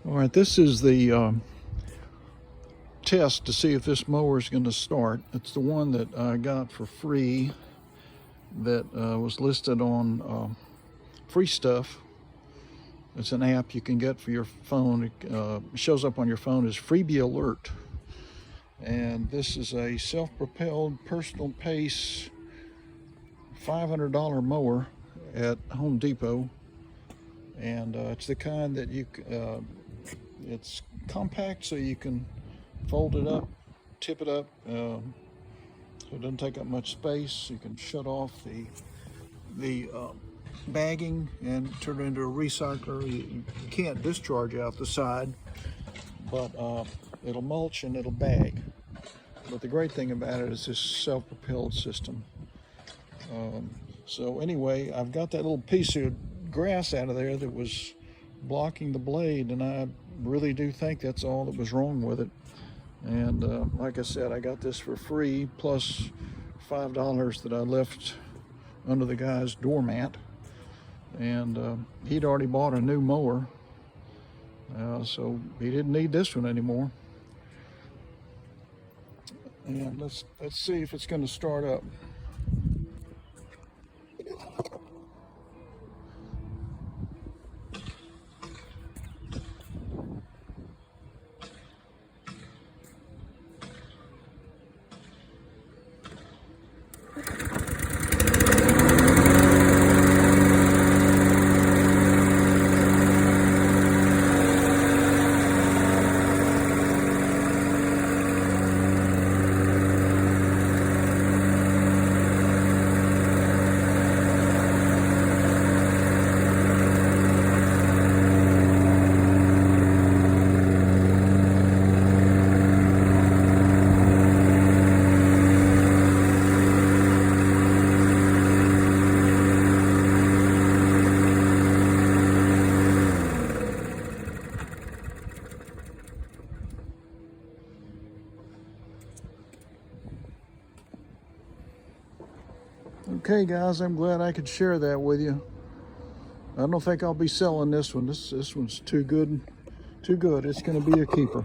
All right, this is the test to see if this mower is going to start. It's the one that I got for free that was listed on Free Stuff. It's an app you can get for your phone. It shows up on your phone as Freebie Alert. And this is a self-propelled personal pace $500 mower at Home Depot. And it's the kind that it's compact, so you can fold it up, tip it up, so it doesn't take up much space. You can shut off the bagging and turn it into a recycler. You can't discharge out the side, but it'll mulch and it'll bag. But the great thing about it is this self-propelled system. So anyway, I've got that little piece of grass out of there that was blocking the blade, and I really do think that's all that was wrong with it. And like I said, I got this for free, plus $5 that I left under the guy's doormat. And he'd already bought a new mower, so he didn't need this one anymore. And let's see if it's going to start up. Okay guys, I'm glad I could share that with you. I don't think I'll be selling this one. This one's too good. It's going to be a keeper.